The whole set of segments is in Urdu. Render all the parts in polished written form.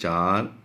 4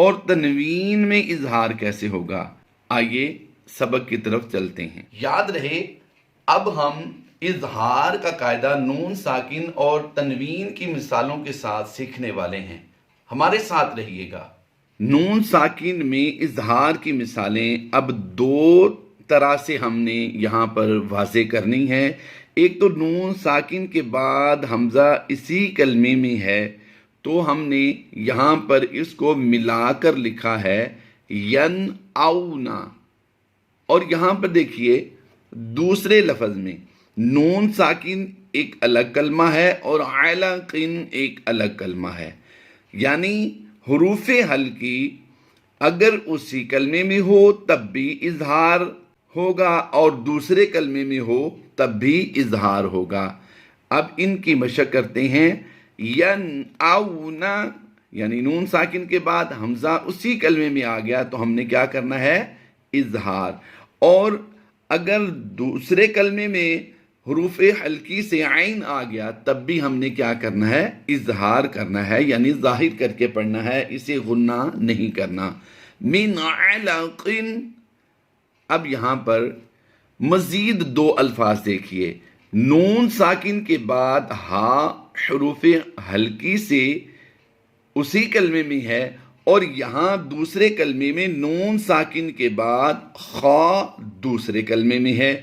اور تنوین میں اظہار کیسے ہوگا؟ آئیے سبق کی طرف چلتے ہیں۔ یاد رہے اب ہم اظہار کا قاعدہ نون ساکن اور تنوین کی مثالوں کے ساتھ سیکھنے والے ہیں، ہمارے ساتھ رہیے گا۔ نون ساکن میں اظہار کی مثالیں اب دو طرح سے ہم نے یہاں پر واضح کرنی ہے۔ ایک تو نون ساکن کے بعد حمزہ اسی کلمے میں ہے تو ہم نے یہاں پر اس کو ملا کر لکھا ہے ین اونا، اور یہاں پر دیکھیے دوسرے لفظ میں نون ساکن ایک الگ کلمہ ہے اور علقن ایک الگ کلمہ ہے، یعنی حروف حلقی اگر اسی کلمے میں ہو تب بھی اظہار ہوگا اور دوسرے کلمے میں ہو تب بھی اظہار ہوگا۔ اب ان کی مشق کرتے ہیں۔ ین اونا یعنی نون ساکن کے بعد حمزہ اسی کلمے میں آ گیا تو ہم نے کیا کرنا ہے؟ اظہار۔ اور اگر دوسرے کلمے میں حروف حلقی سے عین آ گیا تب بھی ہم نے کیا کرنا ہے؟ اظہار کرنا ہے، یعنی ظاہر کر کے پڑھنا ہے، اسے غنہ نہیں کرنا۔ من علق۔ اب یہاں پر مزید دو الفاظ دیکھیے، نون ساکن کے بعد ہا حروف حلقی سے اسی کلمے میں ہے اور یہاں دوسرے کلمے میں نون ساکن کے بعد خا دوسرے کلمے میں ہے۔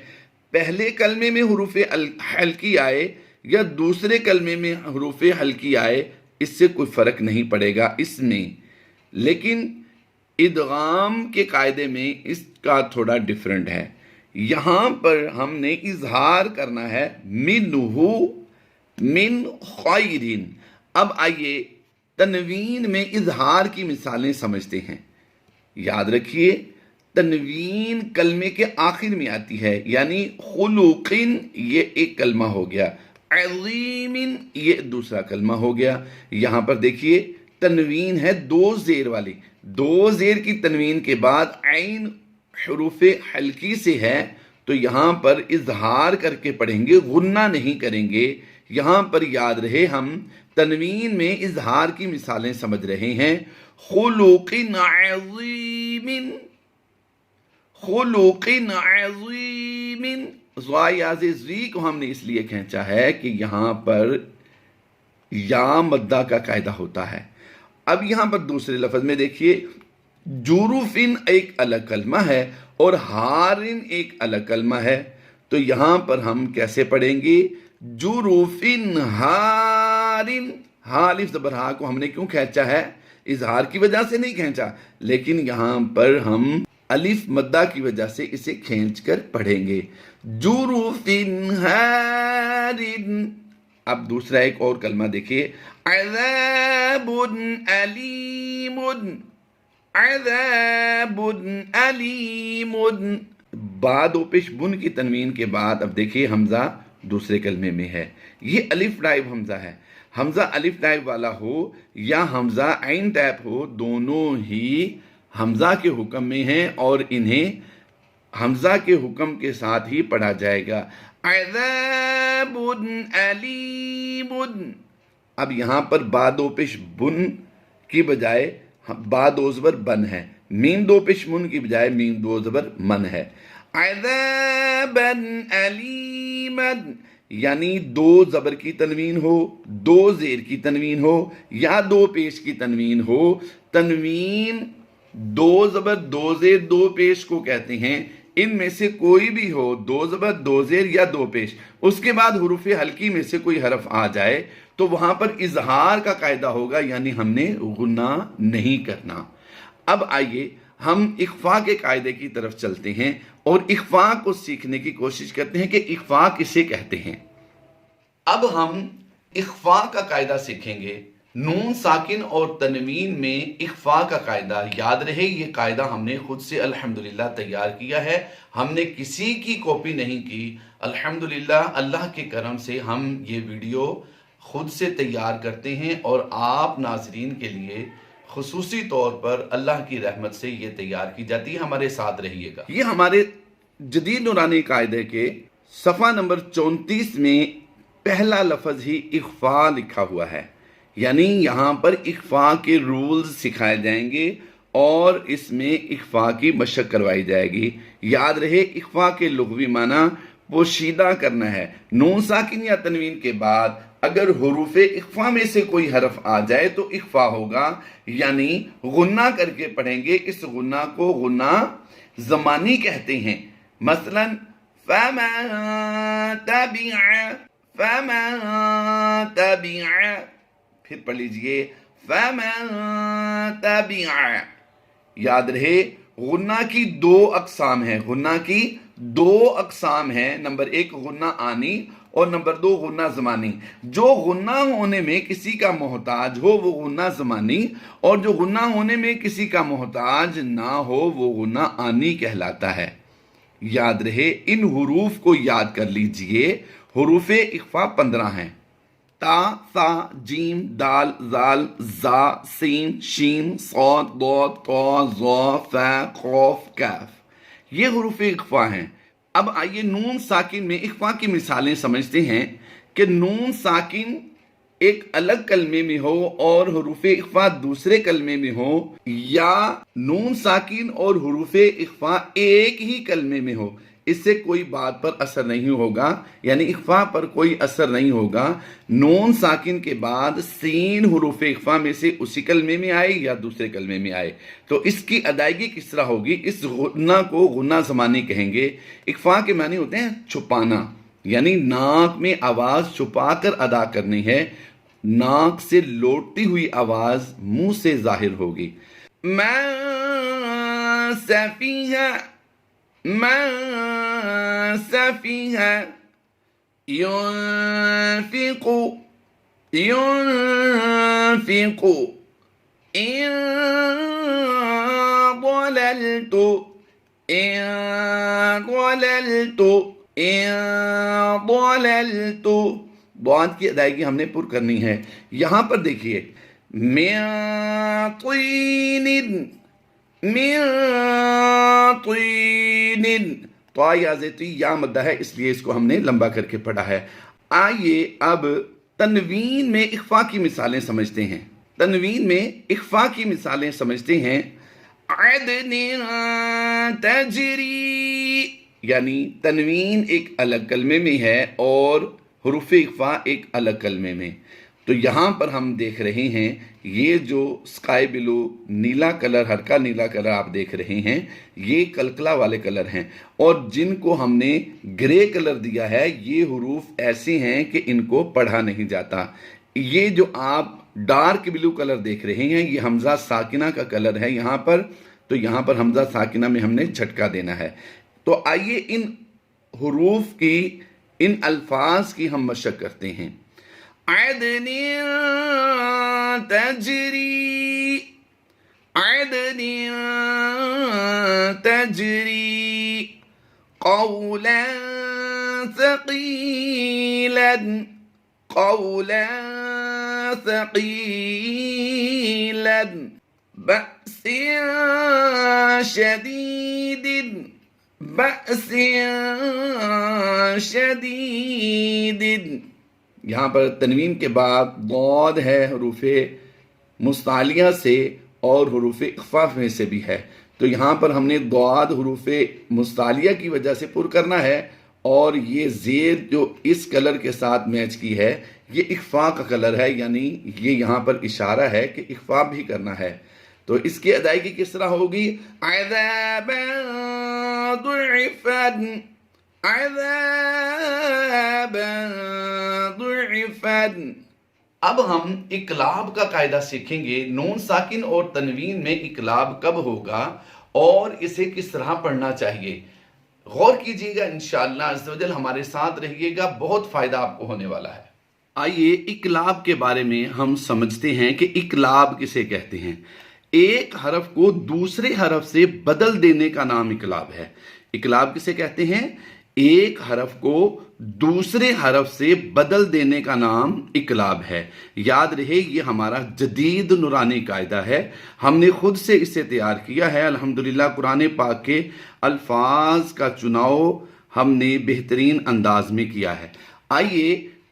پہلے کلمے میں حروف حلقی آئے یا دوسرے کلمے میں حروف حلقی آئے اس سے کوئی فرق نہیں پڑے گا اس میں، لیکن ادغام کے قاعدے میں اس کا تھوڑا ڈیفرنٹ ہے۔ یہاں پر ہم نے اظہار کرنا ہے منہو من خیرن۔ اب آئیے تنوین میں اظہار کی مثالیں سمجھتے ہیں۔ یاد رکھیے تنوین کلمے کے آخر میں آتی ہے، یعنی خلوقن یہ ایک کلمہ ہو گیا، عظیمن یہ دوسرا کلمہ ہو گیا۔ یہاں پر دیکھیے تنوین ہے دو زیر والی، دو زیر کی تنوین کے بعد عین حروف حلقی سے ہے تو یہاں پر اظہار کر کے پڑھیں گے، غنہ نہیں کریں گے۔ یہاں پر یاد رہے ہم تنوین میں اظہار کی مثالیں سمجھ رہے ہیں۔ خلوق عظیم، خلوق عظیم، زی کو ہم نے اس لیے کھینچا ہے کہ یہاں پر یا مدہ کا قاعدہ ہوتا ہے۔ اب یہاں پر دوسرے لفظ میں دیکھیے جوروفن ایک الگ کلمہ ہے اور ہارن ایک الگ کلمہ ہے، تو یہاں پر ہم کیسے پڑھیں گے؟ جوروفن ہارن، ہا الف زبر ہا کو ہم نے کیوں کھینچا ہے؟ اظہار کی وجہ سے نہیں کھینچا، لیکن یہاں پر ہم الف مدہ کی وجہ سے اسے کھینچ کر پڑھیں گے، جوروفن ہارن۔ اب دوسرا ایک اور کلمہ دیکھیے عذاب علیم، عذاب علیم، با دو پیش بن کی تنوین کے بعد اب دیکھیے حمزہ دوسرے کلمے میں ہے، یہ الف ٹائپ حمزہ ہے۔ حمزہ الف ٹائپ والا ہو یا حمزہ عین ٹائپ ہو، دونوں ہی حمزہ کے حکم میں ہیں اور انہیں حمزہ کے حکم کے ساتھ ہی پڑھا جائے گا، عذاب علیم۔ اب یہاں پر با دو پیش بن کی بجائے با دو زبر بن ہے، میم دو پیش من کی بجائے میم دو زبر من ہے، عذابا علیما، یعنی دو زبر کی تنوین ہو، دو زیر کی تنوین ہو یا دو پیش کی تنوین ہو، تنوین دو زبر دو زیر دو پیش کو کہتے ہیں، ان میں سے کوئی بھی ہو، دو زبر دو زیر یا دو پیش، اس کے بعد حروف حلقی میں سے کوئی حرف آ جائے تو وہاں پر اظہار کا قاعدہ ہوگا، یعنی ہم نے غنہ نہیں کرنا۔ اب آئیے ہم اخفاء کے قاعدے کی طرف چلتے ہیں اور اخفاء کو سیکھنے کی کوشش کرتے ہیں کہ اخفاء کسے کہتے ہیں۔ اب ہم اخفاء کا قاعدہ سیکھیں گے، نون ساکن اور تنوین میں اخفاء کا قاعدہ۔ یاد رہے یہ قاعدہ ہم نے خود سے الحمدللہ تیار کیا ہے، ہم نے کسی کی کاپی نہیں کی، الحمدللہ اللہ کے کرم سے ہم یہ ویڈیو خود سے تیار کرتے ہیں اور آپ ناظرین کے لیے خصوصی طور پر اللہ کی رحمت سے یہ تیار کی جاتی ہے، ہمارے ساتھ رہیے گا۔ یہ ہمارے جدید نورانی قاعدے کے صفحہ نمبر 34 میں پہلا لفظ ہی اخفاء لکھا ہوا ہے، یعنی یہاں پر اخفا کے رولز سکھائے جائیں گے اور اس میں اخفا کی مشق کروائی جائے گی۔ یاد رہے اخفا کے لغوی معنی پوشیدہ کرنا ہے۔ نون ساکن یا تنوین کے بعد اگر حروف اخفا میں سے کوئی حرف آ جائے تو اخفا ہوگا، یعنی غنہ کر کے پڑھیں گے۔ اس غنہ کو غنہ زمانی کہتے ہیں۔ مثلا فَمَن تَبِعَ، پھر پڑھ لیجئے فَمَن تَبِعَ۔ یاد رہے غنہ کی دو اقسام ہیں، غنہ کی دو اقسام ہیں، نمبر ایک غنہ آنی اور نمبر دو غنہ زمانی۔ جو غنہ ہونے میں کسی کا محتاج ہو وہ غنہ زمانی، اور جو غنہ ہونے میں کسی کا محتاج نہ ہو وہ غنہ آنی کہلاتا ہے۔ یاد رہے ان حروف کو یاد کر لیجئے۔ حروف اخفا 15 ہیں، تا، ثا، جیم، دال، زال، زا، سین، شین، صاد، ضاد، طا، ظا، فا، قاف، کاف، یہ حروف اخفا ہیں۔ اب آئیے نون ساکن میں اخفا کی مثالیں سمجھتے ہیں کہ نون ساکن ایک الگ کلمے میں ہو اور حروف اخفا دوسرے کلمے میں ہو، یا نون ساکن اور حروف اخفا ایک ہی کلمے میں ہو، اس سے کوئی بات پر اثر نہیں ہوگا، یعنی اخفا پر کوئی اثر نہیں ہوگا۔ نون ساکن کے بعد سین حروف اخفا میں سے اسی کلمے میں آئے یا دوسرے کلمے میں آئے تو اس کی ادائیگی کس طرح ہوگی؟ اس غنہ کو غنہ زمانی کہیں گے۔ اخفا کے معنی ہوتے ہیں چھپانا، یعنی ناک میں آواز چھپا کر ادا کرنی ہے، ناک سے لوٹتی ہوئی آواز منہ سے ظاہر ہوگی۔ مَن سَفِیہَ، مَن سَفِیہَ، يُنفِقُ، يُنفِقُ، إِن ضَلَلْتُ، إِن ضَلَلْتُ، إِن ضَلَلْتُ۔ ضاد کی ادائیگی ہم نے پر کرنی ہے۔ یہاں پر دیکھیے مِن طِینٍ، مِن طِینٍ، طا یا زیتوی یا مدہ ہے اس لیے اس کو ہم نے لمبا کر کے پڑھا ہے۔ آئیے اب تنوین میں اخفا کی مثالیں سمجھتے ہیں۔ تنوین میں اخفا کی مثالیں سمجھتے ہیں۔ عدن تجری، یعنی تنوین ایک الگ کلمے میں ہے اور حروف اخفا ایک الگ کلمے میں۔ تو یہاں پر ہم دیکھ رہے ہیں یہ جو سکائی بلو نیلا کلر، ہلکا نیلا کلر آپ دیکھ رہے ہیں، یہ کلکلا والے کلر ہیں، اور جن کو ہم نے گرے کلر دیا ہے یہ حروف ایسے ہیں کہ ان کو پڑھا نہیں جاتا۔ یہ جو آپ ڈارک بلو کلر دیکھ رہے ہیں یہ حمزہ ساکنہ کا کلر ہے یہاں پر، تو یہاں پر حمزہ ساکنہ میں ہم نے جھٹکا دینا ہے۔ تو آئیے ان حروف کی، ان الفاظ کی ہم مشق کرتے ہیں۔ عدن تجری، عدن تجری، قولا ثقيلا، قولا ثقيلا، بأس شديد، بأس شديد۔ یہاں پر تنوین کے بعد ضاد ہے حروف مستعلیہ سے اور حروف اخفا میں سے بھی ہے، تو یہاں پر ہم نے ضاد حروف مستعلیہ کی وجہ سے پر کرنا ہے، اور یہ زیر جو اس کلر کے ساتھ میچ کی ہے یہ اخفا کا کلر ہے، یعنی یہ یہاں پر اشارہ ہے کہ اخفا بھی کرنا ہے۔ تو اس کی ادائیگی کس طرح ہوگی؟ عذابا ضعفا، عذابا ضعفا۔ اب ہم اقلاب کا قاعدہ سیکھیں گے۔ نون ساکن اور تنوین میں اقلاب کب ہوگا اور اسے کس طرح پڑھنا چاہیے، غور کیجیے گا، انشاءاللہ عز و جل ہمارے ساتھ رہیے گا، بہت فائدہ آپ کو ہونے والا ہے۔ آئیے اقلاب کے بارے میں ہم سمجھتے ہیں کہ اقلاب کسے کہتے ہیں۔ ایک حرف کو دوسرے حرف سے بدل دینے کا نام اقلاب ہے۔ اقلاب کسے کہتے ہیں؟ ایک حرف کو دوسرے حرف سے بدل دینے کا نام اقلاب ہے۔ یاد رہے یہ ہمارا جدید نورانی قاعدہ ہے، ہم نے خود سے اسے تیار کیا ہے۔ الحمدللہ قرآن پاک کے الفاظ کا چناؤ ہم نے بہترین انداز میں کیا ہے۔ آئیے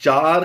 4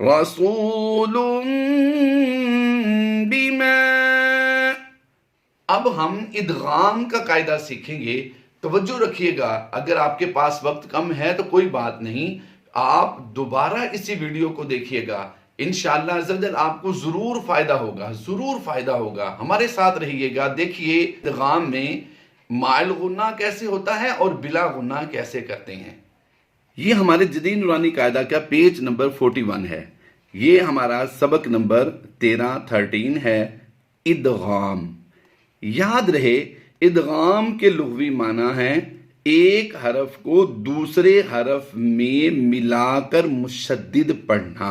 رسول بما. اب ہم ادغام کا قاعدہ سیکھیں گے. توجہ رکھیے گا، اگر آپ کے پاس وقت کم ہے تو کوئی بات نہیں، آپ دوبارہ اسی ویڈیو کو دیکھیے گا. انشاءاللہ عز و جل آپ کو ضرور فائدہ ہوگا، ضرور فائدہ ہوگا. ہمارے ساتھ رہیے گا. دیکھیے ادغام میں مائل غنہ کیسے ہوتا ہے اور بلا غنہ کیسے کرتے ہیں. یہ ہمارے جدید نورانی قاعدہ کا پیج نمبر 41 ہے. یہ ہمارا سبق نمبر 13 ہے، ادغام. یاد رہے ادغام کے لغوی معنی ہیں ایک حرف کو دوسرے حرف میں ملا کر مشدد پڑھنا.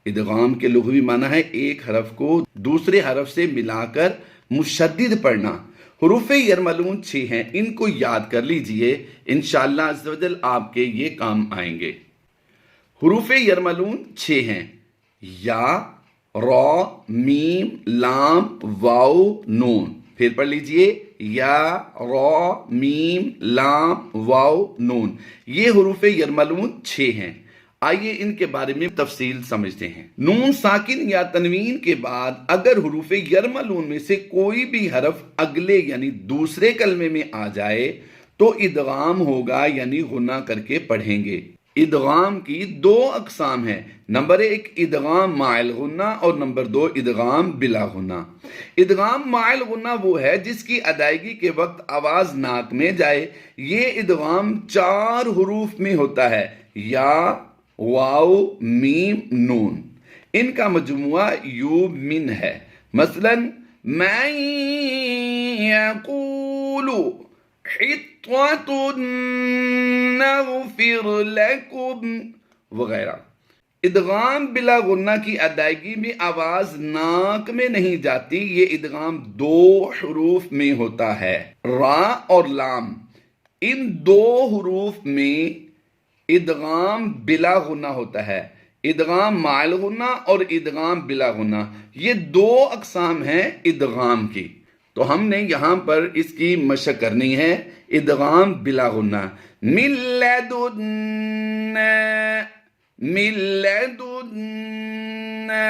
ادغام کے لغوی معنی ہے ایک حرف کو دوسرے حرف سے ملا کر مشدد پڑھنا. حروف یرملون 6 ہیں، ان کو یاد کر لیجئے، انشاءاللہ عز و جل آپ کے یہ کام آئیں گے. حروف یرملون 6 ہیں، یا، را، میم، لام، واو، نون. پھر پڑھ لیجئے، یا، را، میم، لام، واو، نون. یہ حروف یرملون 6 ہیں. آئیے ان کے بارے میں تفصیل سمجھتے ہیں. نون ساکن یا تنوین کے بعد اگر حروف یرملون میں سے کوئی بھی حرف اگلے یعنی دوسرے کلمے میں آ جائے تو ادغام ہوگا، یعنی غنہ کر کے پڑھیں گے. ادغام کی 2 اقسام ہیں. نمبر 1 ادغام مائل غنہ اور نمبر 2 ادغام بلا غنہ. ادغام مائل غنہ وہ ہے جس کی ادائیگی کے وقت آواز ناک میں جائے. یہ ادغام 4 حروف میں ہوتا ہے، یا، واو، میم، نون. ان کا مجموعہ یو من ہے. مثلا من یقول حطوۃ نغفر لکم وغیرہ. ادغام بلا غنہ کی ادائیگی میں آواز ناک میں نہیں جاتی. یہ ادغام 2 حروف میں ہوتا ہے، را اور لام. ان 2 حروف میں ادغام بلا غنہ ہوتا ہے. ادغام مائل غنہ اور ادغام بلا غنہ، یہ 2 اقسام ہیں ادغام کی. تو ہم نے یہاں پر اس کی مشق کرنی ہے. ادغام بلا غنہ، من لدنا، من لدنا،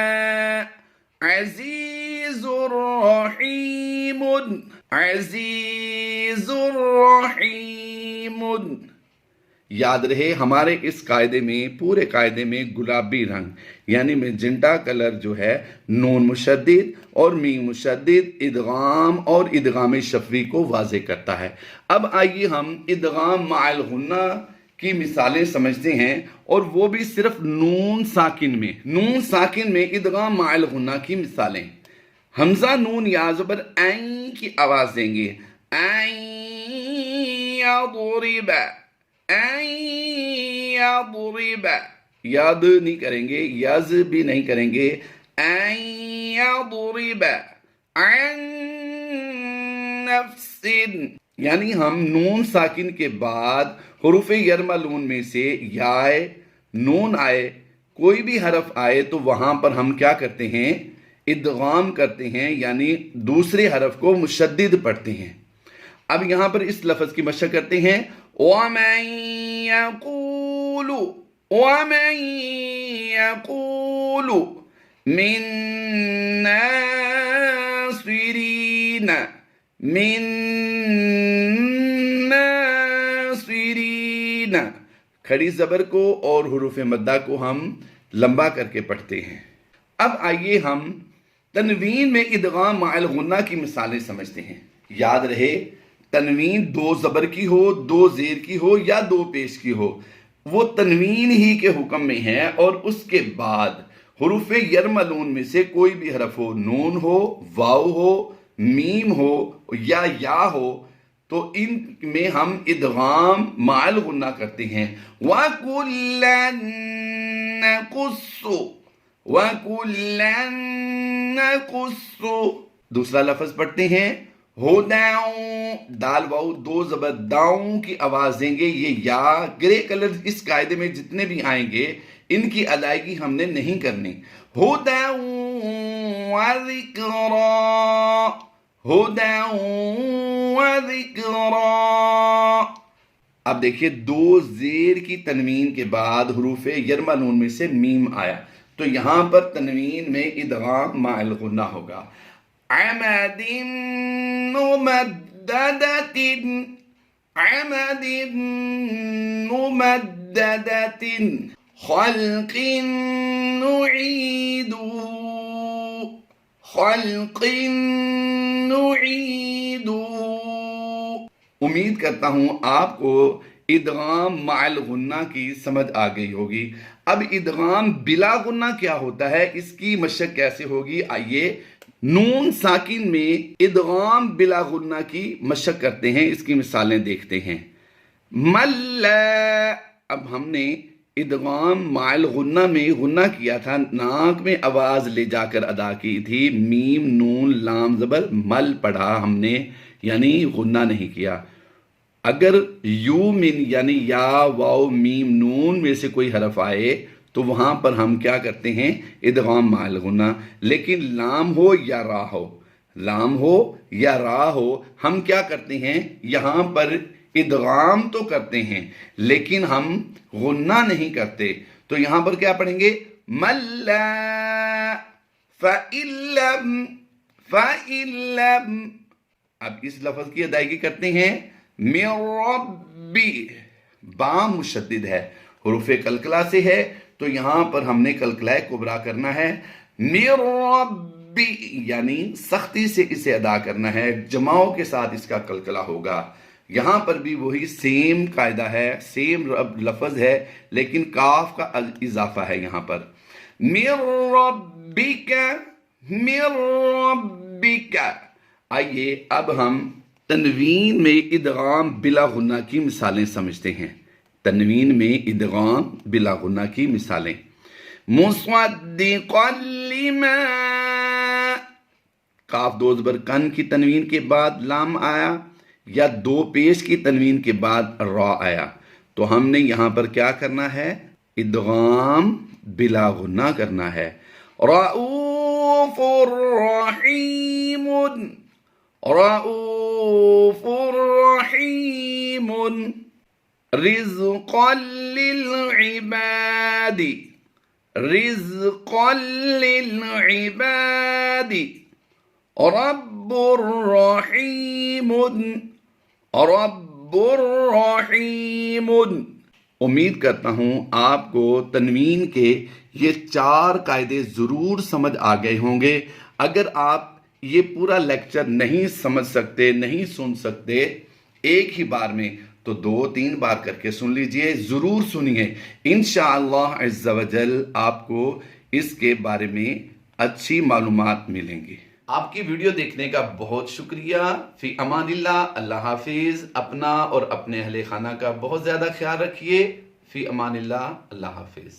عزیز الرحیم، عزیز الرحیم. یاد رہے ہمارے اس قاعدے میں، پورے قاعدے میں گلابی رنگ یعنی میجنٹا کلر جو ہے نون مشدد اور میم مشدد ادغام اور ادغام شفوی کو واضح کرتا ہے. اب آئیے ہم ادغام مائل غنہ کی مثالیں سمجھتے ہیں، اور وہ بھی صرف نون ساکن میں. نون ساکن میں ادغام مائل غنہ کی مثالیں. حمزہ نون یا زبر این کی آواز دیں گے، این یضرب، یضرب. یاد نہیں کریں گے، یز بھی نہیں کریں گے. یضرب عن نفس، یعنی ہم نون ساکن کے بعد حروف یرملون میں سے یا نون آئے، کوئی بھی حرف آئے تو وہاں پر ہم کیا کرتے ہیں؟ ادغام کرتے ہیں، یعنی دوسرے حرف کو مشدد پڑھتے ہیں. اب یہاں پر اس لفظ کی مشق کرتے ہیں، وَمَن يَقُولُ، وَمَن يَقُولُ مِن نَاصِرِينَ، مِن نَاصِرِينَ. کھڑی زبر کو اور حروف مدہ کو ہم لمبا کر کے پڑھتے ہیں. اب آئیے ہم تنوین میں ادغام مائل غنہ کی مثالیں سمجھتے ہیں. یاد رہے تنوین 2 زبر کی ہو، 2 زیر کی ہو یا 2 پیش کی ہو، وہ تنوین ہی کے حکم میں ہے. اور اس کے بعد حروف یرملون میں سے کوئی بھی حرف ہو، نون ہو، واو ہو، میم ہو یا ہو، تو ان میں ہم ادغام مائل غنہ کرتے ہیں. وَكُلًّا نَقُصُّ، وَكُلًّا نَقُصُّ. دوسرا لفظ پڑھتے ہیں، ہداؤں، دال واؤ 2 زبر داؤں کی آواز دیں گے. یہ یا گرے کلر اس قاعدے میں جتنے بھی آئیں گے ان کی ادائیگی ہم نے نہیں کرنی. ہداؤں وذکرا، ہداؤں وذکرا. اب دیکھیے 2 زیر کی تنوین کے بعد حروف یرملون میں سے میم آیا تو یہاں پر تنوین میں ادغام مع الغنہ ہوگا. عمد ممددت عمد ممددت خلق نعيد خلق نعيد. امید کرتا ہوں آپ کو ادغام مع الغنہ کی سمجھ آ گئی ہوگی. اب ادغام بلا غنہ کیا ہوتا ہے، اس کی مشق کیسے ہوگی، آئیے نون ساکن میں ادغام بلا غنہ کی مشق کرتے ہیں، اس کی مثالیں دیکھتے ہیں. مل، اب ہم نے ادغام مع الغنہ میں غنہ کیا تھا، ناک میں آواز لے جا کر ادا کی تھی، میم نون لام زبر مل پڑھا ہم نے، یعنی غنہ نہیں کیا. اگر یو من یعنی یا واو میم نون میں سے کوئی حرف آئے تو وہاں پر ہم کیا کرتے ہیں، ادغام مع الغنہ. لیکن لام ہو یا را ہو، لام ہو یا را ہو، ہم کیا کرتے ہیں، یہاں پر ادغام تو کرتے ہیں لیکن ہم غنہ نہیں کرتے. تو یہاں پر کیا پڑھیں گے، مَلَّا فَإِلَّمْ فَإِلَّمْ. اب اس لفظ کی ادائیگی کرتے ہیں. من ربی، بام مشدد ہے، حروف قلقلہ سے ہے، تو یہاں پر ہم نے قلقلہ کبرا کرنا ہے. من ربی یعنی سختی سے اسے ادا کرنا ہے، جماؤ کے ساتھ اس کا قلقلہ ہوگا. یہاں پر بھی وہی سیم قاعدہ ہے، سیم لفظ ہے لیکن کاف کا اضافہ ہے یہاں پر. من ربک من ربک. آئیے اب ہم تنوین میں ادغام بلا غنہ کی مثالیں سمجھتے ہیں. تنوین میں ادغام بلا غنہ کی مثالیں. مصدقا لما، کاف دو زبر کن کی تنوین کے بعد لام آیا یا دو پیش کی تنوین کے بعد را آیا، تو ہم نے یہاں پر کیا کرنا ہے، ادغام بلا غنہ کرنا ہے. رؤوف رحیم رؤوف رحیم. رزقا للعباد رزقا للعباد. رب رحیم رب رحیم. امید کرتا ہوں آپ کو تنوین کے یہ 4 قاعدے ضرور سمجھ آ گئے ہوں گے. اگر آپ یہ پورا لیکچر نہیں سمجھ سکتے، نہیں سن سکتے ایک ہی بار میں، تو 2-3 بار کر کے سن لیجئے، ضرور سنیے. انشاءاللہ عز و جل آپ کو اس کے بارے میں اچھی معلومات ملیں گی. آپ کی ویڈیو دیکھنے کا بہت شکریہ. فی امان اللہ. اللہ حافظ. اپنا اور اپنے اہل خانہ کا بہت زیادہ خیال رکھیے. فی امان اللہ. اللہ حافظ.